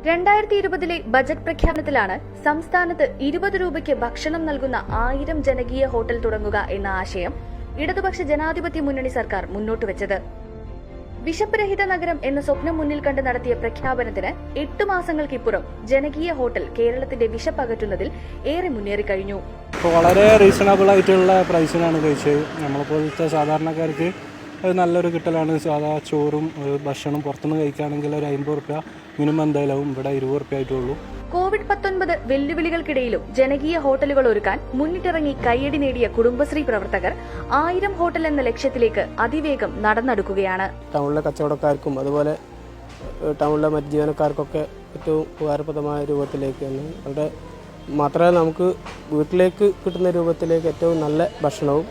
2020 budget പ്രഖ്യാപനത്തിലാണ് സംസ്ഥാനത്ത് 20 രൂപയ്ക്ക് ഭക്ഷണം നൽകുന്ന 1000 ജനകീയ ഹോട്ടൽ തുടങ്ങുക എന്ന ആശയം ഇടതുപക്ഷ ജനാധിപത്യ മുന്നണി സർക്കാർ മുന്നോട്ടുവച്ചത്. വിശപ്പ് രഹിത നഗരം എന്ന സ്വപ്നം മുന്നിൽ കണ്ട് നടത്തിയ പ്രഖ്യാപനത്തിന് 8 മാസങ്ങൾക്കിപ്പുറം ജനകീയ ഹോട്ടൽ കേരളത്തിന്റെ വിശപ്പകറ്റുന്നതിൽ ഏറെ മുന്നേറിക്കഴിഞ്ഞു. വളരെ റീസണബിൾ ആയിട്ടുള്ള പ്രൈസിനാണ് കഴിച്ചത്. നമ്മളെപ്പോലത്തെ സാധാരണക്കാർക്ക് അത് നല്ലൊരു കിട്ടലാണ്. സാധാ ചോറും ഭക്ഷണം പുറത്തുനിന്ന് കഴിക്കുകയാണെങ്കിൽ ഒരു 50 റുപ്യ മിനിമം എന്തായാലും, ഇവിടെ 20 റുപ്യ ആയിട്ടുള്ളൂ. കോവിഡ്-19 വെല്ലുവിളികൾക്കിടയിലും ജനകീയ ഹോട്ടലുകൾ ഒരുക്കാൻ മുന്നിട്ടിറങ്ങി കയ്യടി നേടിയ കുടുംബശ്രീ പ്രവർത്തകർ 1000 ഹോട്ടൽ എന്ന ലക്ഷ്യത്തിലേക്ക് അതിവേഗം നടന്നെടുക്കുകയാണ്. ടൗണിലെ കച്ചവടക്കാർക്കും അതുപോലെ ടൗണിലെ മറ്റ് ജീവനക്കാർക്കൊക്കെ ഏറ്റവും ഉപകാരപ്രദമായ രൂപത്തിലേക്ക് തന്നെ അവിടെ മാത്രമല്ല നമുക്ക് വീട്ടിലേക്ക് കിട്ടുന്ന രൂപത്തിലേക്ക് ഏറ്റവും നല്ല ഭക്ഷണവും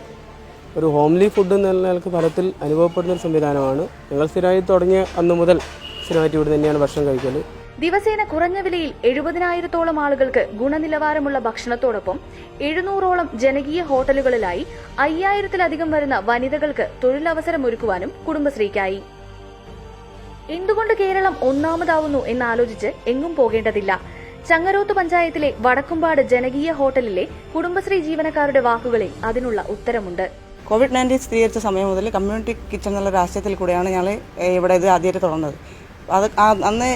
ഒരു ഹോംലി ഫുഡ് എന്ന നിലക്ക് ഫലത്തിൽ അനുഭവപ്പെടുന്ന ഒരു സംവിധാനമാണ്. ഞങ്ങൾ സ്ഥിരമായി തുടങ്ങിയ അന്നു മുതൽ സ്ഥിരമായിട്ട് ഇവിടെ തന്നെയാണ് ഭക്ഷണം കഴിക്കൽ. ദിവസേന കുറഞ്ഞ വിലയിൽ 70,000-ഓളം ആളുകൾക്ക് ഗുണനിലവാരമുള്ള ഭക്ഷണത്തോടൊപ്പം 700ഓളം ജനകീയ ഹോട്ടലുകളിലായി 5000-ത്തിലധികം വരുന്ന വനിതകൾക്ക് തൊഴിലവസരമൊരുക്കുവാനും കുടുംബശ്രീക്കായി. എന്തുകൊണ്ട് കേരളം ഒന്നാമതാവുന്നു എന്നാലോചിച്ച് എങ്ങും പോകേണ്ടതില്ല. ചങ്ങരോത്ത് പഞ്ചായത്തിലെ വടക്കുംപാട് ജനകീയ ഹോട്ടലിലെ കുടുംബശ്രീ ജീവനക്കാരുടെ വാക്കുകളിൽ അതിനുള്ള ഉത്തരമുണ്ട്. COVID-19 സ്ഥിരീകരിച്ച സമയം മുതൽ കമ്മ്യൂണിറ്റി കിച്ചൺ എന്നുള്ള രാഷ്ട്രീയത്തിൽ കൂടെയാണ് ഞങ്ങൾ ഇവിടെ ഇത് ആദ്യമായിട്ട് തുടങ്ങുന്നത്. അത് അന്ന്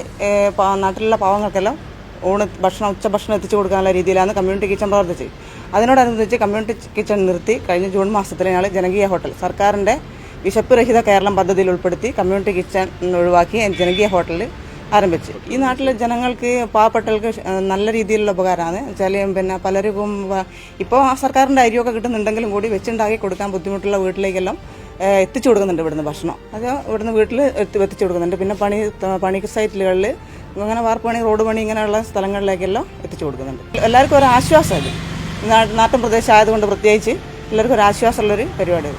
നാട്ടിലുള്ള പാവങ്ങൾക്കെല്ലാം ഉച്ചഭക്ഷണം എത്തിച്ചു കൊടുക്കാനുള്ള രീതിയിലാണ് കമ്മ്യൂണിറ്റി കിച്ചൺ പ്രവർത്തിച്ചത്. അതിനോടനുബന്ധിച്ച് കമ്മ്യൂണിറ്റി കിച്ചൺ നിർത്തി കഴിഞ്ഞ ജൂൺ മാസത്തിൽ ഞങ്ങൾ ജനകീയ ഹോട്ടൽ സർക്കാരിൻ്റെ വിശപ്പ് രഹിത കേരളം പദ്ധതിയിൽ ഉൾപ്പെടുത്തി കമ്മ്യൂണിറ്റി കിച്ചൺ ഒഴിവാക്കി ജനകീയ ഹോട്ടൽ ആരംഭിച്ചു. ഈ നാട്ടിലെ ജനങ്ങൾക്ക് പാവപ്പെട്ടവർക്ക് നല്ല രീതിയിലുള്ള ഉപകാരമാണ്. വെച്ചാൽ പലർക്കും ഇപ്പോൾ സർക്കാരിൻ്റെ അരിയൊക്കെ കിട്ടുന്നുണ്ടെങ്കിലും കൂടി വെച്ചുണ്ടാക്കി കൊടുക്കാൻ ബുദ്ധിമുട്ടുള്ള വീട്ടിലേക്കെല്ലാം എത്തിച്ചു കൊടുക്കുന്നുണ്ട് ഇവിടുന്ന് ഭക്ഷണം. അത് ഇവിടുന്ന് വീട്ടിൽ എത്തിച്ചു കൊടുക്കുന്നുണ്ട്. പിന്നെ പണി സൈറ്റുകളിൽ അങ്ങനെ വാർപ്പ് പണി, റോഡ് പണി ഇങ്ങനെയുള്ള സ്ഥലങ്ങളിലേക്കെല്ലാം എത്തിച്ചു കൊടുക്കുന്നുണ്ട്. എല്ലാവർക്കും ഒരു ആശ്വാസം. അത് നാട്ടിൻ പ്രദേശം ആയതുകൊണ്ട് പ്രത്യേകിച്ച് എല്ലാവർക്കും ഒരു ആശ്വാസമുള്ളൊരു പരിപാടി.